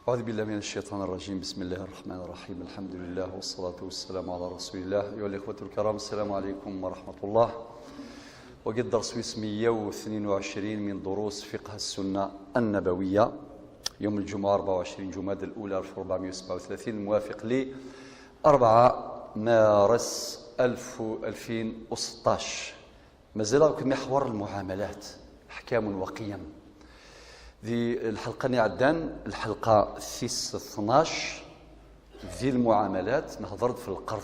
أعوذ بالله من الشيطان الرجيم. بسم الله الرحمن الرحيم. الحمد لله والصلاة والسلام على رسول الله. أيها الإخوة الكرام، السلام عليكم ورحمة الله. وقد درس 122 من دروس فقه السنة النبوية يوم الجمعة 24 جمادى الأولى 1437 الموافق ل 4 مارس 2016. مازال في محور المعاملات، أحكام وقيم. ذي الحلقة نعدان الحلقة 12 ذي المعاملات نهضر في القرض.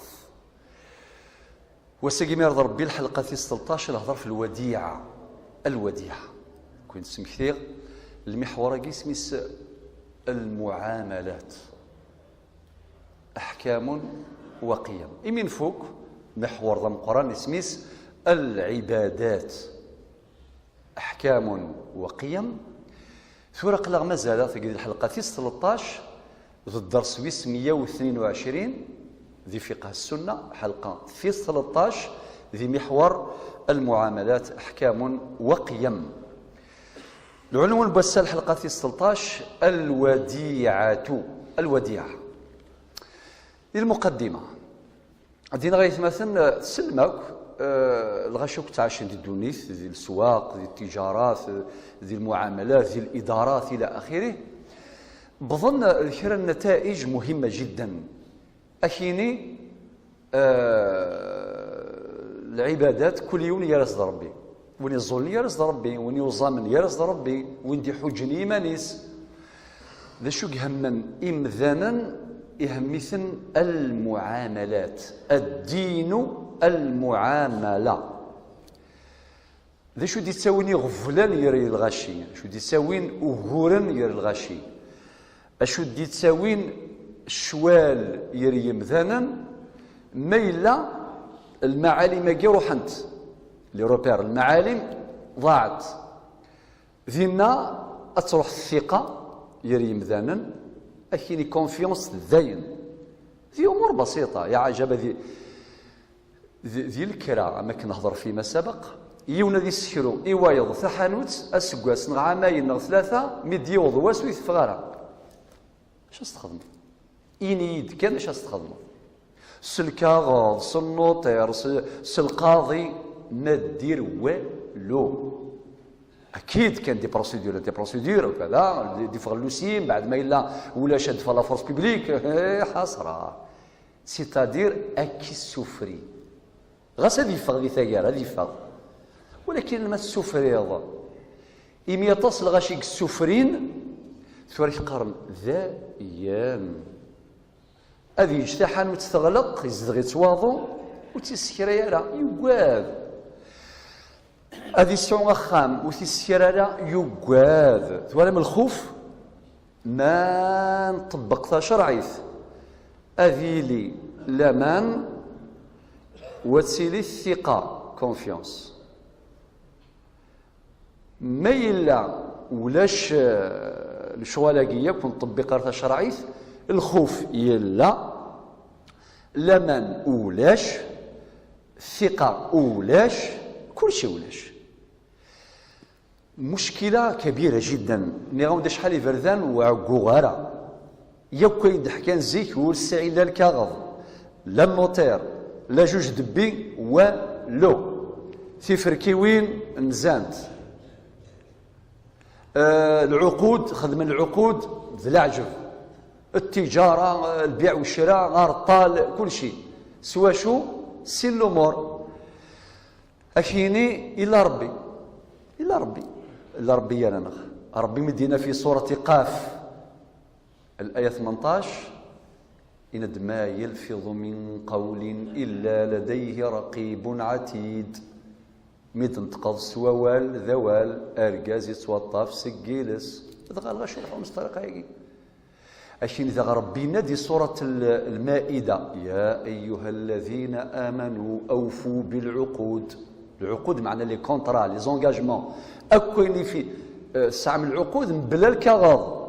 وساقي يرضى ربي الحلقة 13 نهضر في الوديعة. كنت اسم كثير المحور قسم المعاملات، أحكام وقيم. من فوق محور ضم قرآن اسميس العبادات، أحكام وقيم. ثورة قلق مازال في الحلقة 13 ذو الدرس 122 ذي فقه السنة، حلقة 13 ذي محور المعاملات، أحكام وقيم. العنوان بس الحلقة 13 الوديعة. المقدمة عندنا غاية مثلا سلمك الغشوك تعيشين دي الدونيث، ذي السواق، ذي التجارات، ذي المعاملات، ذي الإدارات إلى آخره. بظن ذكر النتائج مهمة جدا. أكيني العبادات كل يوم يرزد ربي، وين يظن يرزد ربي، وين يوزامن يرزد ربي، وين دي حجن إيمانيس. ذا شو يهمن إمذانا يهمثن المعاملات، الدين المعاملة. ذا شو دي تساوين غفلان يري الغشي، شو دي تساوين أهورا يري الغشي، شو دي تساوين شوال يري مذانا ميلا. المعالم كي روحنت لروبير، المعالم ضاعت ذينا أتروح الثقة يري مذانا، أكيني كونفيونس داين. ذي أمور بسيطة يا عجب. ذي الكرا أما كنهضر فيما سبق يونا ذي السكرو إيوايض ثحانوت أسقواس نغ عامين نغ 3 مديوض واسوي ثفغارة. اش استخدم إنيد كان اش استخدم سلكاغاض سلنوطير سلقاضي ما دير والو. اكيد كان دي بروسيدور وكذا دي فغلوسيين بعد ما الا ولا شاد في لا فورس بيبليك حسره. سيتادير اكي السفري غاس هذه يفغ ذي ثاير هذه يفغ، ولكن ما السفريض إمي تصل غاشيك السفرين ثوريك قرن ذا ايام هذه يجتاحن وتستغلق يزدغي تواضو وتسكريرا يقاد. هذه السعون أخام وتسكريرا يقاد. ثوالي من الخوف ما نطبق شرعيث هذه لي لامان وتسيلي الثقة كونفيونس. ما يلا ولاش الشوالاقية كون طبق شرعيث الخوف يلا، لمن ولاش، ثقة ولاش، كل شيء ولاش. مشكلة كبيرة جدا. نغاود شحال فردان وعقوغارة يبقى يدحكان زيك والسعيد لا الكاغض لا النوتير لا جوج دبي ولو في فركيوين نزانت. العقود خدم العقود ذي العجب، التجارة البيع والشراء غار الطال كل شيء سوا شو سين الأمور. أكيني إلا ربي يا نخ ربي مدينا في سورة قاف الآية 18 إن ما يلفظ من قول إلا لديه رقيب عتيد. ميت نتقض سوال ذوال أرجاز يتوطف سجيلس هذا غير شرح مسترقاقي. أشين إذا ربينا دي سورة المائدة يا أيها الذين آمنوا أوفوا بالعقود. العقود معنى لي كونترا لي زونجاجمون أكويني في ساعة من العقود مبلا الكغاض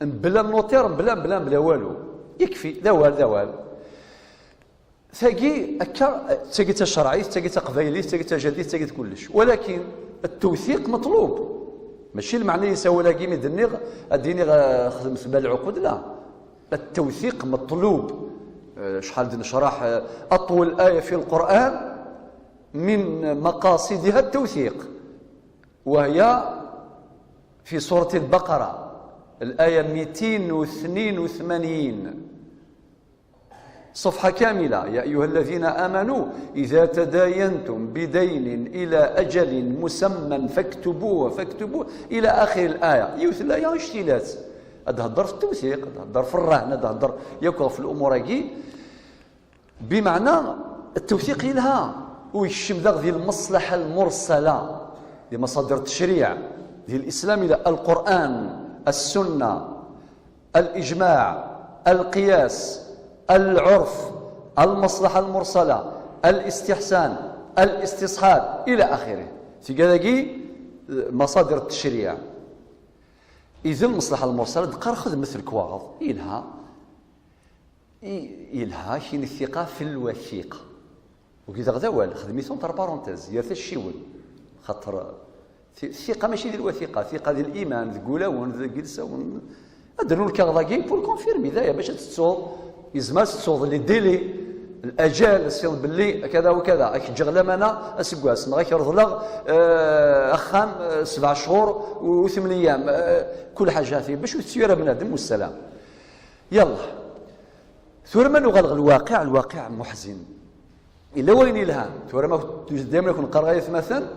مبلا النوتير مبلا والو يكفي ذوال ثاقي أكا تاقيت شرعي تاقيت قبايلي تاقيت جديد تاقيت كلش. ولكن التوثيق مطلوب. ماشي المعنى يساوي لا كيما اديني خدم في بال العقود، لا، التوثيق مطلوب. شحال نشرح اطول ايه في القران من مقاصدها التوثيق، وهي في سوره البقره الايه 282 صفحة كاملة. يا أيها الذين آمنوا إذا تداينتم بدين إلى أجل مسمى فاكتبوه إلى آخر الآية. يوث الآية اشتيلات، هذا هضر في التوثيق، هذا هضر في الرهن، هذا هضر يقف في الأمور هكي، بمعنى التوثيق لها ويشم ذا ديال المصلحة المرسلة لمصادر التشريع ديال الإسلام إلى القرآن، السنة، الإجماع، القياس، العرف، المصلحة المرسلة، الاستحسان، الاستصحاب إلى آخره. في كذاكي مصادر التشريع. إذا المصلحة المرسلة دقار خذ مثل كواغض إلها كاين الثقة في الوثيقة، وكذا غدا والو خدميتهم تر بارونتيز يرث الشيول، خاطر الثقة ماشي ديال الوثيقة، ثقة ديال الإيمان، ذ قولاون ذ جلساون أدرنو الكاغضاكي بور كونفيرمي ذايا باش تتصوض يزما تتصوض لي ديلي الاجال السير باللي كذا وكذا اك جغلمنا اسكواس ما يرضلغ اخام 7 شهور و8 ايام كل حاجه فيه باش تسير بنادم والسلام. يلا ثم نغلغ الواقع محزن الا وين الهام ثم دائما يكون قرايه مثلا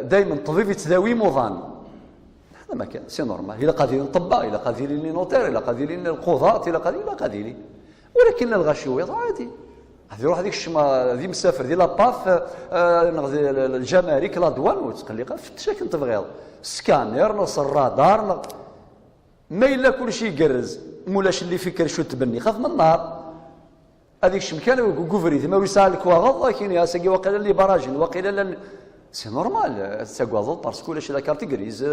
دائما طبيب يتداوي مضان، هذا ما كان سي نورمال، الى قادرين نطباء، الى قادرين لي نوتير، الى قادرين القضاة، الى قادرين، ولكن الغشويط عادي هذه يروح هذيك الشما ذي مسافر ديال لاباف الجمارك لا دوان وتقلق فتش كنت تبغيض سكانير نص الرادار ما الا كل شيء يقرز مولاش اللي فكر شو تبني خاف من النار هذيك الشمكان كوفري ما يسالك واغض كاين يا ساقي وقيل لي براجل وقيل سي نورمال ساكواضل باسكو لاش لا كارت غريز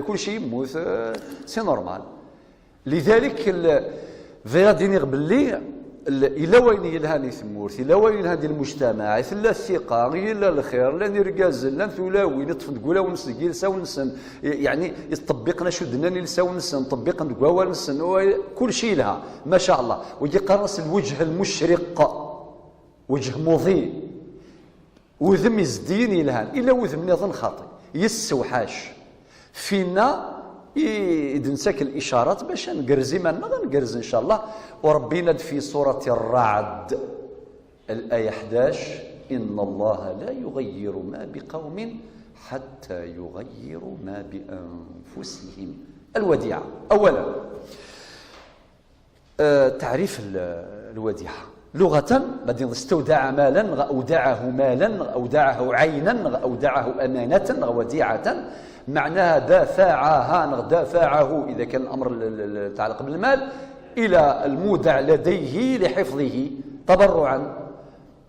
كل شيء يموت سي نورمال. لذلك فيا دينيغ باللي الا وين يلهاني ثمورث الا وين هذه المجتمع لا الثقه الا الخير لا نركاز لا ثلاوي نطفد قولا ونسقي لساو نسن يعني يطبقنا شدنا لساو نسن نطبق نقوا نسن كل شيء لها ما شاء الله. ويجي قرص الوجه المشرق وجه مضيء وذم يزدين يلهان الا وذم نظن خاطئ يسوحاش فينا يدنسك الاشارات باش نقرزي مالنا غنقرز ان شاء الله. وربنا في سوره الرعد الايه 11 ان الله لا يغير ما بقوم حتى يغيروا ما بانفسهم. الوديعه اولا تعريف الوديعه لغة بدي استودع مالا أودعه مالا أودعه عينا أودعه أمانة وديعة معناها دافعه إذا كان الأمر يتعلق بالمال إلى المودع لديه لحفظه تبرعا.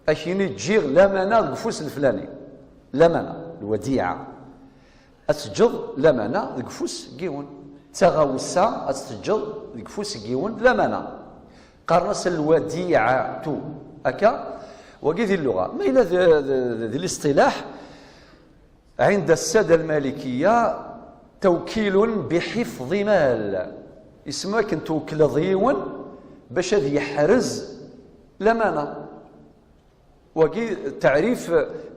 أشيني تجيغ لمنا القفوس الفلاني لمنا الوديعة أسجل لمنا القفوس جيون تغوسا أسجل القفوس جيون لمنا قرنس الوديعة أكا وقذي اللغة ما إلى ذي الاصطلاح عند السادة المالكية توكيل بحفظ مال اسمه كن توكل ضيون باش يحرز لمانة. وقي تعريف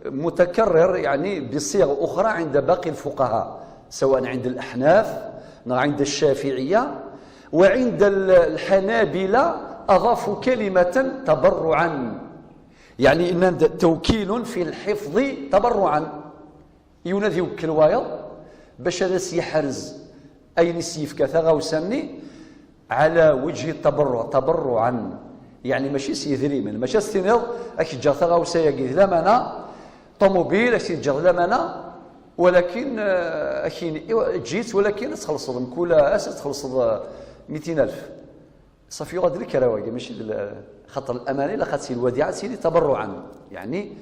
متكرر يعني بصيغ أخرى عند باقي الفقهاء سواء عند الأحناف أو عند الشافعية وعند الحنابلة أضافوا كلمة تبرعا يعني إن توكيل في الحفظ تبرعا يونذ يوكل وايض باش هذا يحرز أي نسيف كثغا وسمني على وجه التبرع تبرعا يعني ماشي سيذري من ماشي استنيض أكي جا ثغا وسيقي لمنا طوموبيل أكي جا لمنا ولكن أكي جيت ولكن تخلص كولا أسد تخلص 200,000 صافي غادي لك رواقه ماشي خاطر الامانه لا خاطر الوديعه سيدي تبرعا يعني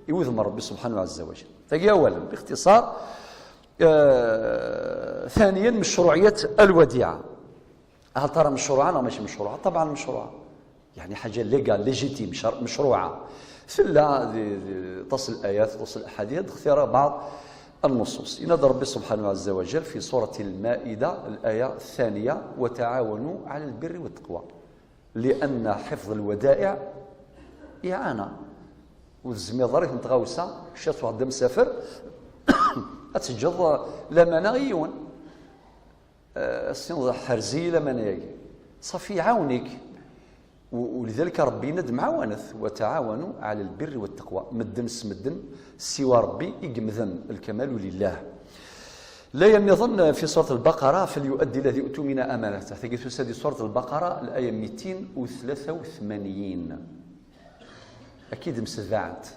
يوذم ربي سبحانه عز وجل. فهي اولا باختصار ثانيا مشروعيه الوديعه. هل ترى مشروعه او ماشي مشروعه؟ طبعا مشروعه يعني حاجه ليغال ليجيتيم مشروعه في تصل الايات تصل الاحاديث اختيار بعض النصوص. ينادى ربي سبحانه عز وجل في سورة المائدة الآية الثانية: وتعاونوا على البر والتقوى، لأن حفظ الودائع إعانة. والزميض راه متغاوسة شات واحد مسافر أتجد لمانا غيون السنة حرزي لمانا ياكي صافي يعاونك. ولذلك ربي يند معاونث: وتعاونوا على البر والتقوى. مدن سمدن سوى ربي يقمذن الكمال لله. لا ينظن في سورة البقرة: فليؤدي الذي أؤتمن أمانته. تجد في سورة البقرة الآية 283. أكيد مسبعت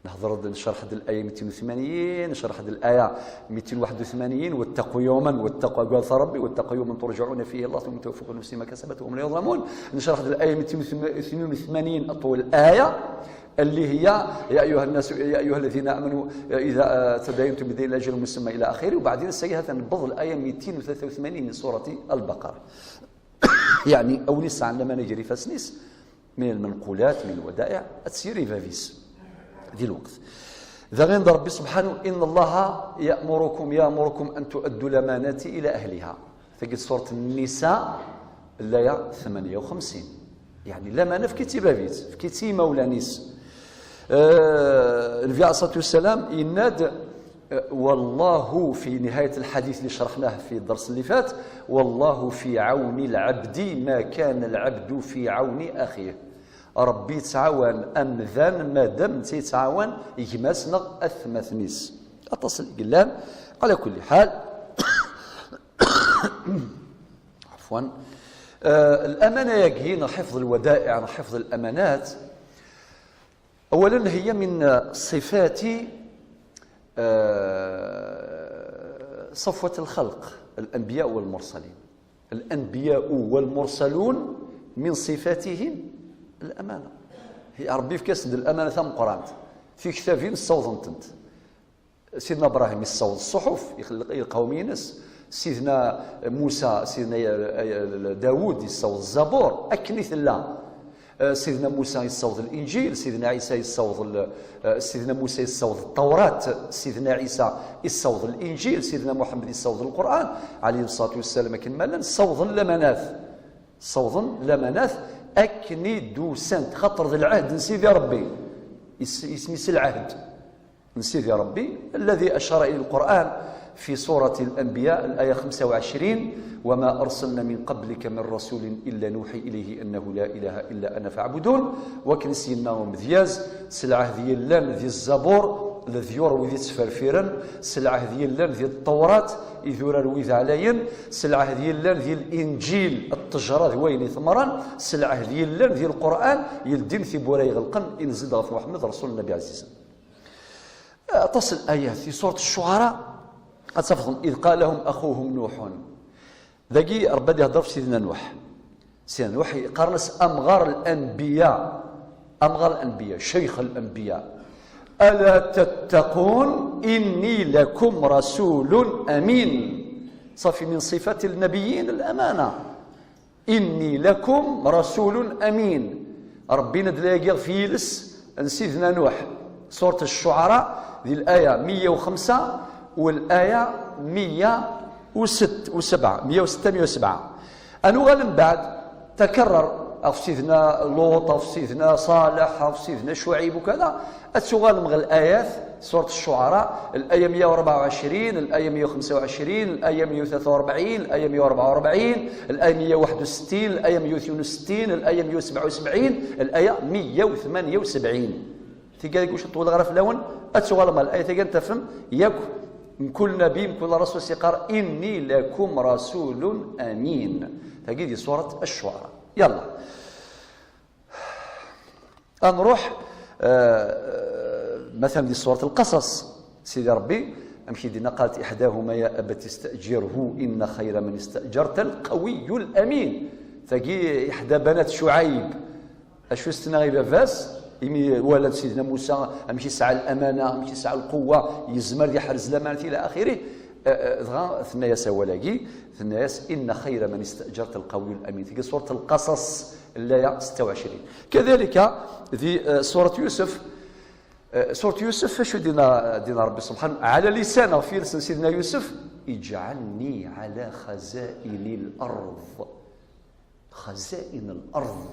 نهضر نشرح هذه الآية 280، نشرح هذه الآية 281: واتقوا يوما، واتقوا قال ربي واتقوا يوما ترجعون فيه الله ثم توفى كل نفس ما كسبت وهم لا يظلمون. نشرح هذه الآية 282 أطول الآية اللي هي: يا أيها الناس يا أيها الذين آمنوا إذا تداينتم بدين إلى أجل مسمى إلى آخره. وبعدين سيئة نبض الآية 283 من سورة البقرة. يعني أوليس عندما نجري فاسنيس من المنقولات من الودائع تسيري فافيس ذي الوقت. إذا غير ربي سبحانه: إن الله يأمركم أن تؤدوا الأمانات إلى أهلها. تجد سورة النساء الآية 58. يعني الأمانة في كتيبة فيت في كتيمة ولا نيس. النبي عليه الصلاة والسلام يناد والله في نهاية الحديث اللي شرحناه في الدرس اللي فات: والله في عون العبد ما كان العبد في عون أخيه. ربي يتعاون أمذان ما دام تيتعاون يجماسنا أثمثنيس أتصل قلان. على كل حال عفوا الأمانة يجينا حفظ الودائع، حفظ الأمانات. أولا هي من صفات صفوة الخلق الأنبياء والمرسلين. الأنبياء والمرسلون من صفاتهم الأمانة. هي ربي في كاسد الأمانة ثم قرانت في كتابين الصوت انت. سيدنا إبراهيم يصوت الصحف يلقاو ينس، سيدنا موسى سيدنا داود يصوت الزبور أكنيث الله، سيدنا موسى يصوت الإنجيل، سيدنا عيسى يصوت سيدنا موسى يصوت التوراة، سيدنا عيسى يصوت الإنجيل، سيدنا محمد يصوت القرآن عليه الصلاة والسلام. كمالا صوت لمناث صوت لمناث أكني دوسنت خطر ذي العهد نسيد يا ربي اسمي العهد نسيد يا ربي الذي أشار إلى القرآن في سورة الأنبياء الآية 25: وما أرسلنا من قبلك من رسول إلا نوحي إليه أنه لا إله إلا أنا فاعبدون. وكنسينا ومذياز سلعة ذي اللان ذي الزبور الذيور وذي تفرفيرا، سلعة ذي اللان ذي التوراة إذورا وذي عليا، سلعة ذي اللان ذي الإنجيل التجرى ذوين ثمرا، سلعة ذي اللان ذي القرآن يلدين في بوراي غلقا إن زد غف محمد رسول النبي عزيزا. تصل آيات في سورة الشعراء أتصفهم: إذ قال لهم أخوهم نوح. ذاكي ربي يهضر في سيدنا نوح. سيدنا نوح قرنس أمغار الأنبياء، أمغار الأنبياء شيخ الأنبياء: ألا تتقون إني لكم رسول أمين. صافي من صفات النبيين الأمانة. إني لكم رسول أمين. ربي ندلاقي في يلس سيدنا نوح سورة الشعراء ذي الآية 105 والآية 106 107. أنو غالم بعد تكرر في سيدنا لوط في سيدنا صالح في سيدنا شعيب وكذا. أتسوغالم غير الآيات سورة الشعراء الآية 124 الآية 125 الآية 143 الآية 144 الآية 161 الآية 162 الآية 177 الآية 178. تيجي واش طول غرف لون أتسوغالم الآية تيجي تفهم ياك من كل نبي من كل رسول سيقار إني لكم رسول أمين. تجي سورة الشعراء. يلا نروح مثلا في سورة القصص. سيدي ربي أمشي دينا قالت إحداهما يا أبت استأجره إن خير من استأجرت القوي الأمين. تجي إحدى بنات شعيب أشو استناغي فاس ولد سيدنا موسى أمشي سعى الأمانة أمشي سعى القوة يزمر يحرز الأمانة إلى آخره. ثناياس ولاقي ثناياس إن خير من استأجرت القوي الأمين. في سورة القصص الآية 26. كذلك في سورة يوسف سورة يوسف فاش دينا ربي سبحانه على لسانه في لسان سيدنا يوسف اجعلني على خزائن الأرض. خزائن الأرض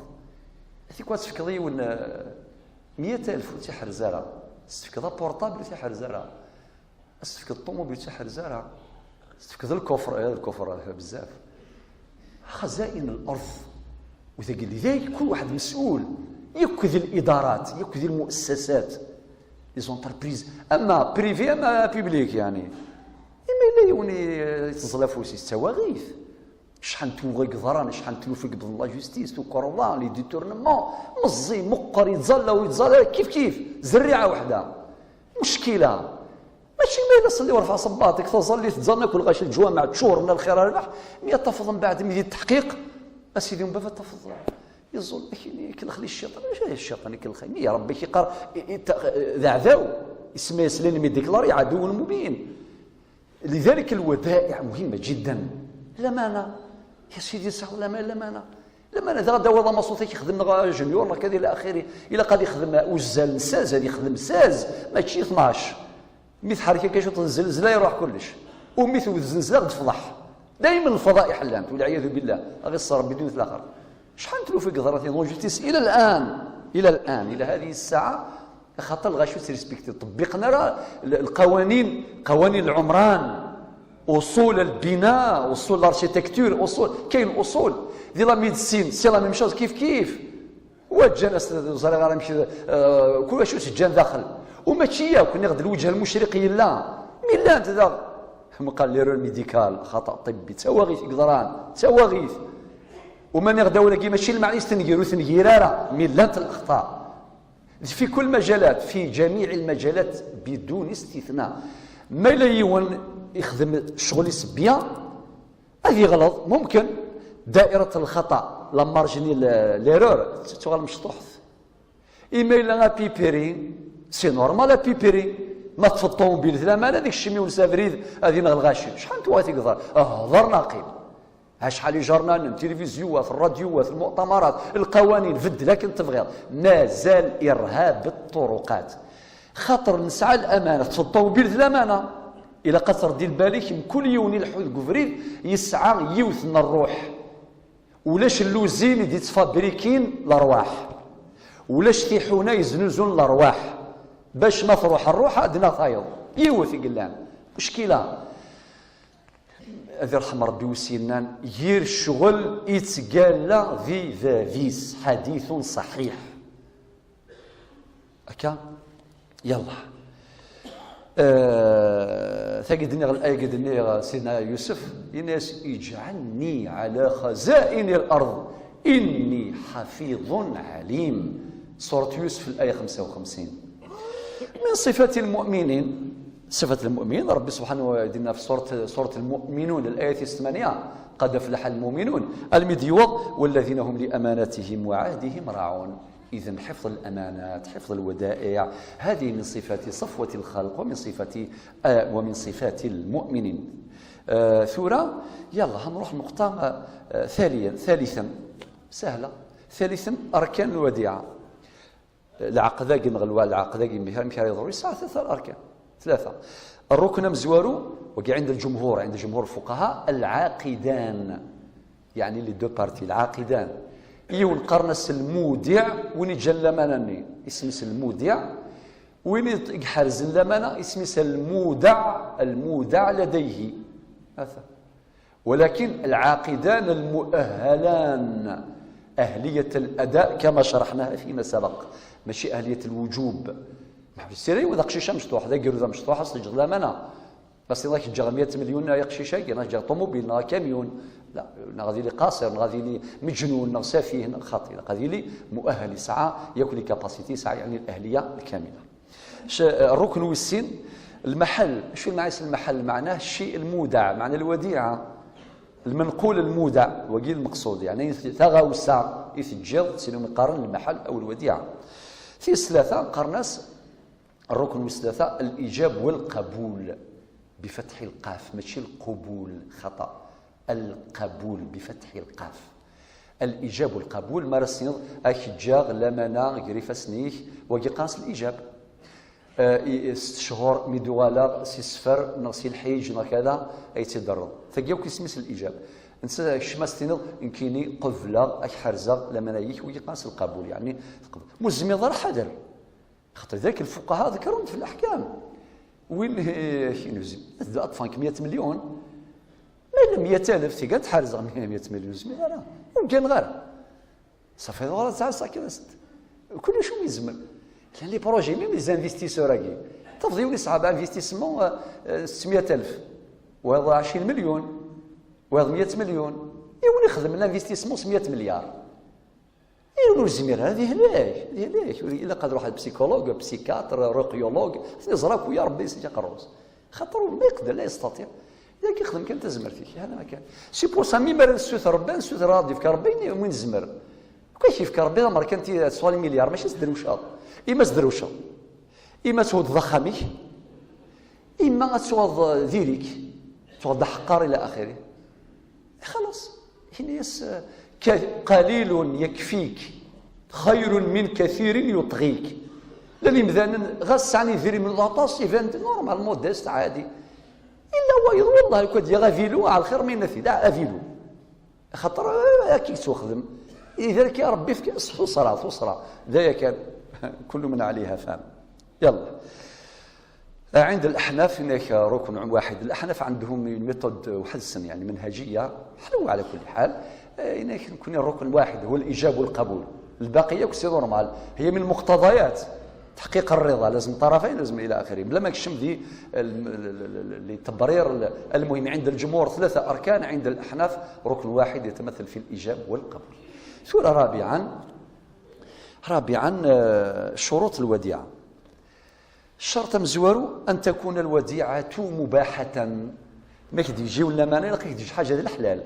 هذيك كنت تفكري ون 100,000 تحر زرع استفكر بورطابل تحر زرع استفكر الطوموبيل تحر زرع استفكر الكفر بزاف. خزائن الأرض لذلك كل واحد مسؤول يكذ الإدارات يكذ المؤسسات لي زونتربريز اما بريفي اما بيبليك يعني اما لا يوني تزلفوا سي تواغيث شحال توغي قضران شحال تلوفك بضل لا جوستيس تو كورونا لي ديتورنمون مزي مقر يتزلى ويتزلى كيف زريعه وحده مشكله ماشي ما صلي ورفع صباطك تظل تتزنى كل غاش الجوامع تشور من الخير الربح 100 تفضل من بعد من التحقيق اسيدي من باب تفضل يظن كنخلي الشيطان واش الشيطان كنخلي يا ربي كيقرا ذعذاو اسمه سليم يديكلاري عدو مبين. لذلك الودائع مهمه جدا. الامانه يا سيدي صح الامانه ذا غدا وضع مصوتي يخدم جونيور كذا الى اخره الا قاد يخدم وزال ساز هذا يخدم ساز ماشي 12 مثل حركه كيشوط الزلزله يروح كلش ومثل الزلزله غد تفضح دائما الفضائح اللامت والعياذ بالله غير الصار بدون الاخر. شحال تلوفي قدرات جوستيس الى الان الى هذه الساعه خاطر غاشو تريسبكتي طبقنا راه القوانين قوانين العمران اصول البناء اصول الاركيتكتور اصول كاين اصول ديال لا ميديسين سي لا ميم شوز كيف وجانا صار غير يمشي كل شيء سجان داخل وماشي كنا غد الوجه المشرقي لا ملا انت ذا قال لي رول ميديكال خطا طبي تواغيث قدران تواغيث وما نغدا ولا كي ماشي المعني تنغيراره ملات الاخطاء في كل مجالات في جميع المجالات بدون استثناء. ما لا يون يخدم الشغل يسبيا هذه غلط ممكن دائره الخطا لا مارجيني ليرور تغال مشطوح اما الا بيبيري سي نورمال بيبيري ما في الطوموبيل ثلاثه هذيك الشمي والسافريد هذه نغلغاشي شحال تواتي قدر هضر ناقي شحال يجرنا التلفزيون في الراديو في المؤتمرات القوانين فد لكن تبغيض مازال ارهاب الطرقات خاطر نسعى الامانه في الطوموبيل الامانه الى قصر ديال بالك من كل يوم الحوت كفريد يسعى يوثنا الروح ولاش اللوزين يدي تفابريكين الارواح ولاش تيحونا يزنزون الارواح باش ما تروح الروح عندنا فايض يوث قلان مشكله هذا يرحم ربي وسينان يير الشغل يتقال في فافيس حديث صحيح هكا يلا ثقدني الآية قدني سيدنا يوسف الناس اجعلني على خزائن الأرض إني حفيظ عليم. سورة يوسف الآية 55. من صفات المؤمنين صفة المؤمنين ربي سبحانه وتعالى في سورة المؤمنون الآية 8 قد أفلح المؤمنون المديوض والذين هم لأماناتهم وعهدهم راعون. إذن حفظ الأمانات حفظ الودائع هذه من صفات صفوة الخلق ومن صفات المؤمنين. ثورة يلا هنروح نقطة ثالثا سهلة. ثالثا أركان الوديعة العقداء نغلوا العقداء مهار ضروري ثلاثة الأركان ثلاثة. الركن مزوارو وقع عند الجمهور الفقهاء العاقدان يعني لي دو بارتي العاقدان يون قرنس المودع وين يتجلى مناني اسمس المودع وين يحرز اللمانة اسمس المودع لديه هذا. ولكن العاقدان المؤهلان أهلية الأداء كما شرحناها فيما سبق ماشي أهلية الوجوب. السيري وذا قشيشه مشطوح ذا قرده مشطوح اصل لامانه بس يلاك تجا 100 مليون يا قشيشه كاين جا طوموبيل نا كاميون لا غادي لي قاصر غادي لي مجنون سفيه خاطئ غادي لي مؤهل يسعى ياكل لي كاباسيتي يسعى يعني الاهليه الكامله. الركن والسن المحل شو معنى المحل معناه الشيء المودع معنى الوديعه المنقول المودع وقيل المقصود يعني ثغاوسا يتجر سينو مقارن المحل او الوديعه. في ثلاثه قرناس الركن والثلاثة الإيجاب والقبول بفتح القاف ماشي القبول خطأ القبول بفتح القاف. الإيجاب والقبول مارسين أكجاغ لمنا غريفة سنيك وقي قاس الإيجاب 6 شهور ميدوالا سي صفر نغسي الحيج كذا اي تضرر ثقيوك اسمس الاجابه نسى الشماستينض يمكنني قفله اي حرزه لما نايك ويقاس القبول يعني مزمي ضر حذر خاطر ذاك الفقهاء ذكرهم في الاحكام وين نوزم اطفال 100 مليون ما 100,000 تيقات حارزه 100 مليون زمي لا وكان غير صافي ورا تاع ساكنه كل شو يزمر كان لي بروجي ميم لي زانفيستيسور راكي تفضي ولي صعاب انفستيسمون 600,000 وهذا 20 مليون وهذا 100 مليون يولي يخدم الانفستيسمون 100 مليار يولي الزمير هذه ليش الا قادر واحد بسيكولوج بسيكاتر رقيولوج يزرك ويا ربي يسجي قروس خاطر ما يقدر لا يستطيع اذا كيخدم كان تزمر فيك هذا ما كان سي بور سا ميمار السوث ربان السوث راضي في ربي وين زمر كيف ربي عمر كان تصوالي مليار ماشي تدروشا اما تدروشا اما تود ضخامي اما تود ذيريك تود حقار الى اخره خلاص الناس قليل يكفيك خير من كثير يطغيك لاني مثلا غاس عني ذيري من لاطاس يفند نورمال موديست عادي الا هو والله كنت غافيلو على الخير من نفي دع افيلو خاطر كي تخدم لذلك يا ربي فيك صرا ذا كان كل من عليها فان يلا عند الاحناف هناك ركن واحد الاحناف عندهم ميثود وحسن يعني منهجيه حلوه على كل حال هناك يكون الركن واحد هو الايجاب والقبول الباقيه كسي نورمال هي من مقتضيات تحقيق الرضا لازم طرفين لازم الى اخره بلا ما كشم ذي لتبرير المهم عند الجمهور 3 اركان عند الاحناف ركن واحد يتمثل في الايجاب والقبول سورة رابعا شروط الوديعة الشرط مزوارو أن تكون الوديعة مباحة ما كتجي ولا ما نلقى كتجي حاجة ديال الحلال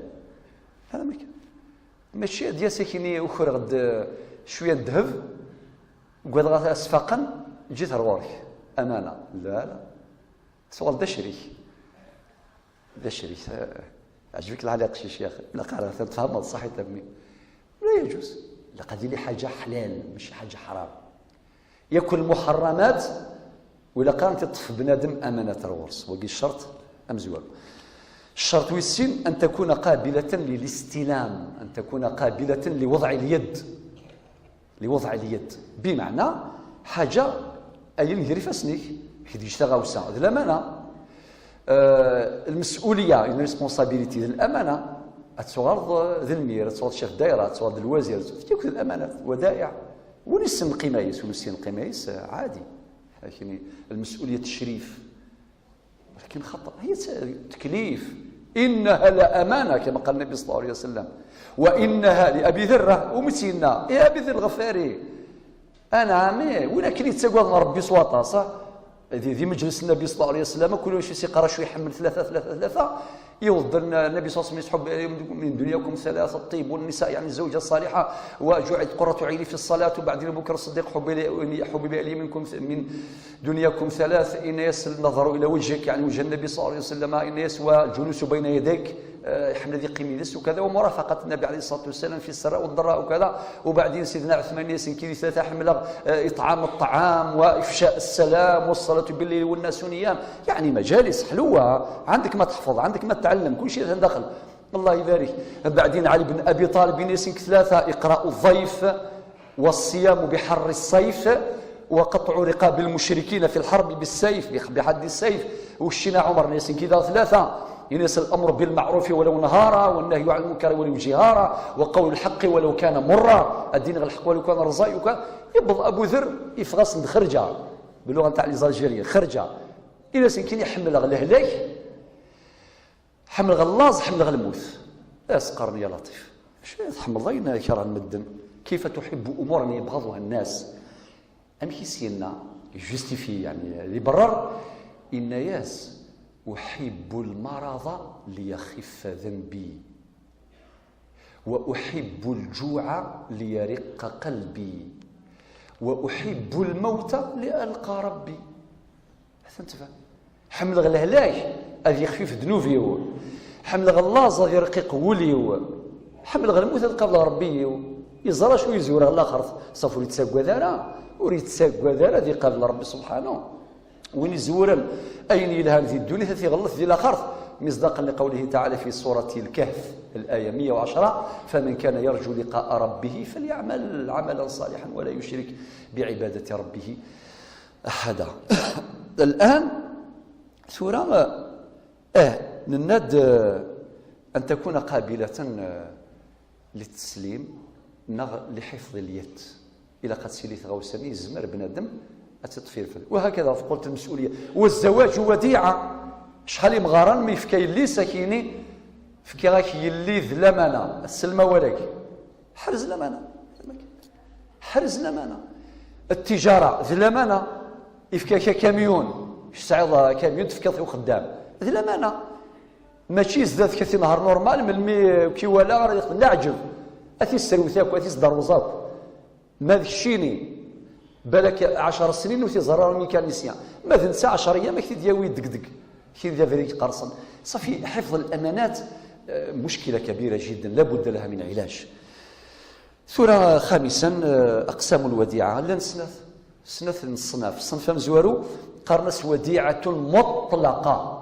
هذا ما كان ماشي ديال ساكني أخر غد شوية الذهب وقال غا أسفاقا جيت روارك أمانة لا سؤال دا شريك عجبك العلاقة شي شيخ لا قال تفهم صحيح تبني لا يجوز لقد لي حاجه حلال ماشي حاجه حرام ياكل المحرمات ولا كانت تطف بنادم امانه الورث وقي الشرط امزوال الشرط والسين ان تكون قابله للاستلام ان تكون قابله لوضع اليد بمعنى حاجه اي ندير فاسنيك كي يشتغل وسع الامانه المسؤوليه الريسبونسابيلتي الامانه تصغر ذي المير تصغر شيخ دايره تصغر الوزير تيكون الامانات ودائع ونسم قمايس عادي لكن المسؤوليه التشريف ولكن خطا هي تكليف انها لامانه كما قال النبي صلى الله عليه وسلم وانها لابي ذره ومتينا يا ابي ذر الغفاري انا عامي ولكن يتساقوا ربي صواطا صح ذي مجلس النبي صلى الله عليه وسلم كل شيء سيقرا شويه يحمل ثلاثه يوض النبي صلى الله عليه وسلم يحب من دنياكم 3 الطيب والنساء يعني الزوجه الصالحه وجعلت قرة عيني في الصلاه وبعدين ابو بكر الصديق حبب الي منكم من دنياكم 3 ان يسل النظر الى وجهك يعني وجه النبي صلى الله عليه وسلم ان يسوى الجلوس بين يديك يحمل ذي قميص وكذا ومرافقه النبي عليه الصلاه والسلام في السراء والضراء وكذا وبعدين سيدنا عثمان ياسين كي 3 حمل اطعام الطعام وافشاء السلام والصلاه بالليل والناس نيام يعني مجالس حلوه عندك ما تحفظ عندك ما تعلم كل شيء داخل الله يبارك بعدين علي بن ابي طالب ياسين 3 اقراء الضيف والصيام بحر الصيف وقطع رقاب المشركين في الحرب بالسيف بحد السيف والشنا عمر ياسين كذا 3 ينسى الامر بالمعروف ولو نهارا والنهي عن المنكر ولو جهارا وقول الحق ولو كان مرا الدين غير الحق ولو كان رزاي وكان يبض ابو ذر يفغص خرجه باللغه تاع الجزائريه خرجه الى سكين يحمل غلهلك حمل غلاظ حمل غلموث اسقرني يا لطيف اش تحمل ضينا كرا المدن كيف تحب امورا يبغضها الناس ام كيسينا يجستيفي يعني يبرر ان ياس أحب المرض ليخف ذنبي وأحب الجوع ليرق قلبي وأحب الموت لألقى ربي تفهم حمل غلهلاك أذي يخفف ذنوبي حمل غلاظ أذي يرقق ولي حمل غلموت قبل ربي يزرى شو يزور الاخر صافو يتساقوا ذرا وريت تساقوا ذرا ذي قبل ربي سبحانه وين يزورن أين يلهان في الدنيا تغلط ذي الآخر مصداقا لقوله تعالى في سورة الكهف الآية 110 فمن كان يرجو لقاء ربه فليعمل عملا صالحا ولا يشرك بعبادة ربه أحدا. الآن سورة نناد أن تكون قابلة للتسليم لحفظ اليد إلى قد سيليت غوساني الزمر بنادم أتطفير فيه وهكذا قلت المسؤولية. والزواج وديعة شحال مغارن مي فكاي اللي ساكيني فكي راك يلي ذلمانة السلمة وراكي حرز لمانة حرز لمانة التجارة ذلمانة يفكا كاميون يستعيض كاميون تفكا فيه خدام ذلمانة ماشي زاد كثير نهار نورمال من مي كي ولا راه نعجب اثي السروثاك واثي دروزاك ما ذكشيني بالك 10 سنين وتي زرار ميكانيسيان ما تنسى 10 ايام كي دياوي دقدق كي ديال فريق قرصن صافي. حفظ الامانات مشكله كبيره جدا لا بد لها من علاج. ثورة خامسا اقسام الوديعه لا سنث الصناف صنف مزوارو قرنس وديعه مطلقه.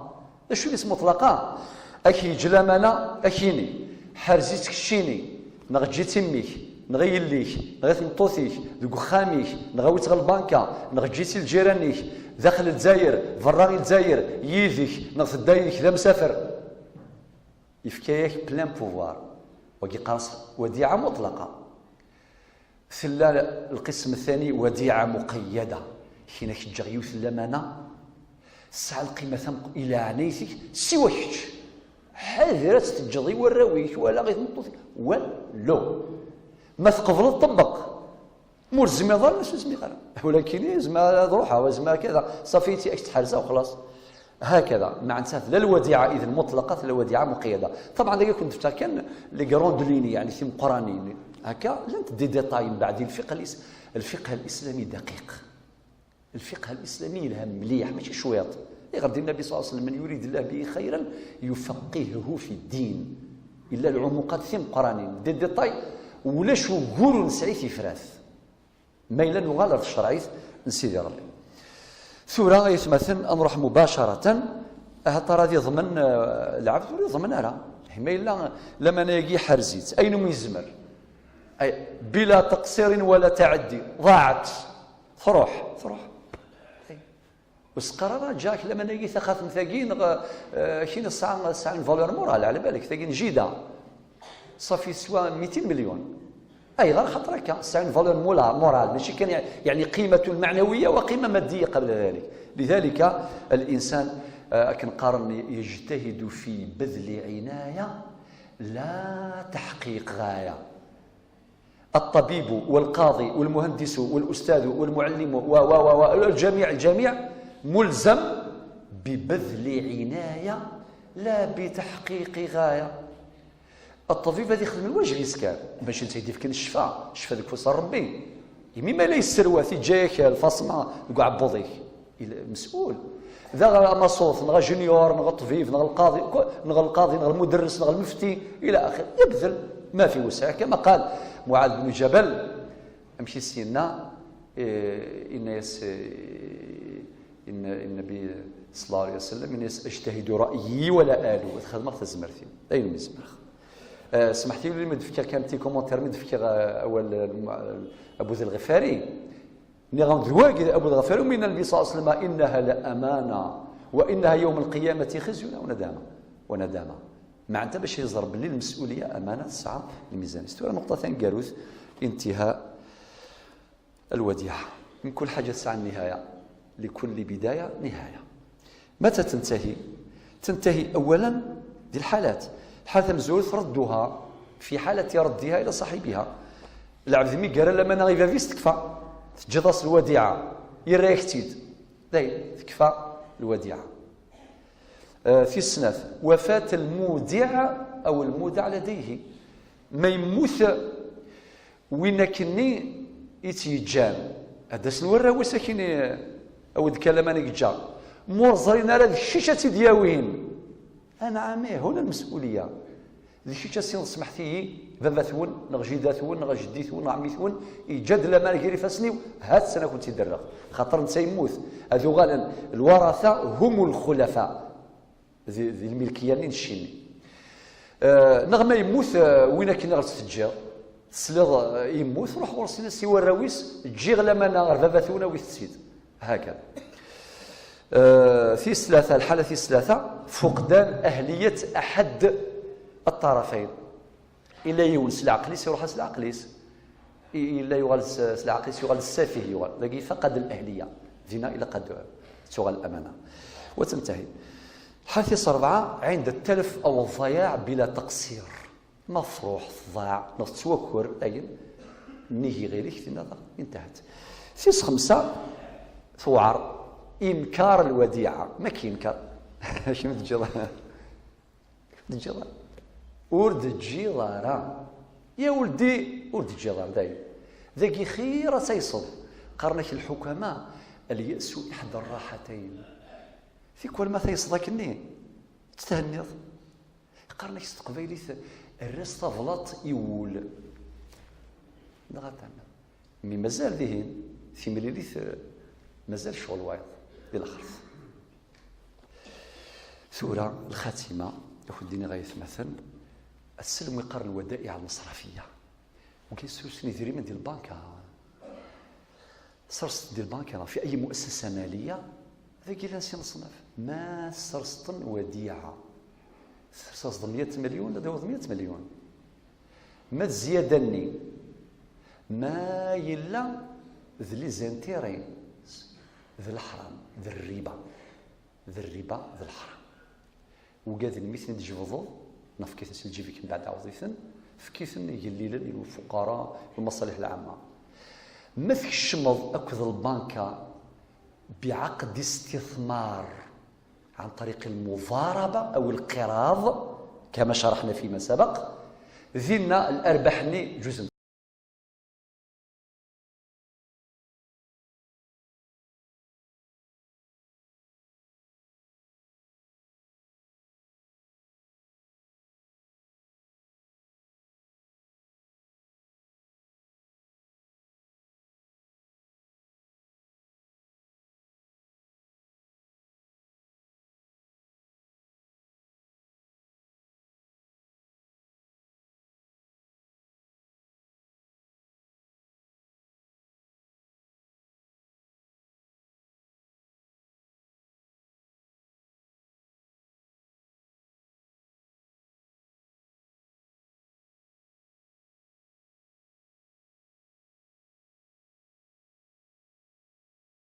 اش اللي اسمه مطلقه؟ اكي جلامنا اكيني حرزيتك شيني نغجي تميك نغي ليك نغي تمطوثيك ذوك خاميك نغويت غير البنكه نغجيتي لجيرانيك داخل الجزائر فراغي الجزائر يديك نغت دايرك ذا مسافر يفكايك بلان بوفوار وكي قاص وديعه مطلقه. ثلا القسم الثاني وديعه مقيده حين كتجغيوث الامانه الساعه القيمه الى عنيتك سوى كتش حاذرة تجضي وراويك ولا غير تمطوثك ولو ما تقبل تطبق مور زعما ظل ماشي زعما ولكن زعما روحها زعما كذا صافيتي تحرزها وخلاص هكذا. مع لا الوديعه اذا مطلقه لا الوديعه مقيده. طبعا داك كنت فتا كان لي كروند ليني يعني في مقرانين هكا لا تدي ديتاي من بعد الفقه الاسلامي دقيق. الفقه الاسلامي لها مليح ماشي شويط غير النبي صلى الله عليه وسلم من يريد الله به خيرا يفقهه في الدين الا العمقات في مقرانين دي ديتاي ولا شو قولوا نسعي في فراث ما الا نغالر في الشرعيث نسيدي ربي. ثورة يتمثل نروح مباشرة ترى دي ضمن العبد ولا ضمن أنا ما إلا لما نيجي حرزيت أين ميزمر أي بلا تقصير ولا تعدي ضاعت تروح وسقرارات جاك لما نيجي ثقافة مثاقين كاين الساعة فالور مورال على بالك ثاقين جيدة صافي سوا 200 مليون اي غير خاطرك ساعين فالور مورال ماشي كان يعني قيمه معنويه وقيمه ماديه قبل ذلك. لذلك الانسان كنقارن يجتهد في بذل عنايه لا تحقيق غايه. الطبيب والقاضي والمهندس والاستاذ والمعلم والجميع ملزم ببذل عنايه لا بتحقيق غايه. الطبيب هذا يخدم الوجه يسكر باش انت يدير كان الشفاء ديك فوسر ربي يمي ما لا يسرواتي جايك الفاصمه كاع عبوضيك مسؤول ذا مصوص نغا جونيور نغا طبيب نغا القاضي نغا المدرس نغا المفتي الى اخره يبذل ما في وسع كما قال معاذ بن جبل امشي سينا ان النبي صلى الله عليه وسلم ان اجتهد رايي ولا الو خدمه تزمرتي اين مزمر سمحتي لي مدفكر كان تي كومونتير مدفكر اول ابو ذي الغفاري نغم ذواق ابو الغفاري من النبي صلى الله عليه وسلم انها لامانه وانها يوم القيامه خزي وندامه مع انت باش يضرب لي المسؤوليه امانه الساعه الميزان. استوى نقطه ثانيه كاروث انتهاء الوديعه. من كل حاجه ساعه النهايه لكل بدايه نهايه. متى تنتهي اولا دي الحالات حالة مزول ردها في حالة ردها إلى صاحبها. العبد مي قال لما أنا غير فيس تكفى تجدص الوديعة يريك تيد تكفى الوديعة. في السناف وفاة المودع أو المودع لديه ما يموت وين كني يتيجان هذا سنورا وساكن أو كلام أنا جا مرزرين على الشيشة دياوين أنا عامي هنا المسؤولية ذي شي تاسين سمحتي بابا ثون نغ جيدا ثون نغ جدي ثون نغ عمي ثون يجد لما نجري فاسني هات السنه كنت يدرغ خاطر نتا يموت هذو غالا الورثه هم الخلفاء ذي الملكيه اللي نشيني نغما يموت وين كاين غير تسجل تسليض يموت روح ورسينا سوى الراويس تجي لما نغ بابا ثون ويتسيد هكذا. في ثلاثه الحاله في ثلاثه فقدان اهليه احد الطرفين الا يونس العقليس يروح العقليس الا يغلس العقليس يغلس السفيه يغال لاقي فقد الاهليه دينا الى قد تغال الامانه وتنتهي. الحادث 4 عند التلف او الضياع بلا تقصير مفروح ضاع نتوكر اين نيجي غيرك في النظر انتهت. في 5 ثوار انكار الوديعه ما كينكر شنو تجي ورد الجيران يا ولدي ورد الجيران دايم ذاكي خير سيصل قرنك الحكماء اليأس إحدى الراحتين في كل ما تيصدكني تتهنض قرنك استقبيلي الرس تفلط يول نغتعنا مي مازال ذهن في مليليث مازال شغل وايض ديال الخرف. ثورة الخاتمة ياخذني غايث مثلا السلم يقر الودائع المصرفيه وكيسوسني ديريما ديال البنكه سرست ديال البنكه في اي مؤسسه ماليه ذاك لا نصنف ما سرست وديعه سرست 100 مليون هذا 100 مليون ما تزيادني ما يلا ذي لي زانتيري ذي الحرام ذي الربا ذي الحرام وقاد المثل تجبضو نفكيثن سنجي فيك من بعد عوضيثن فكيثن يليلا للفقراء والمصالح العامة ما فيك الشمض أكذ البنكة بعقد استثمار عن طريق المضاربة أو القراض كما شرحنا فيما سبق ذينا الأرباح جزء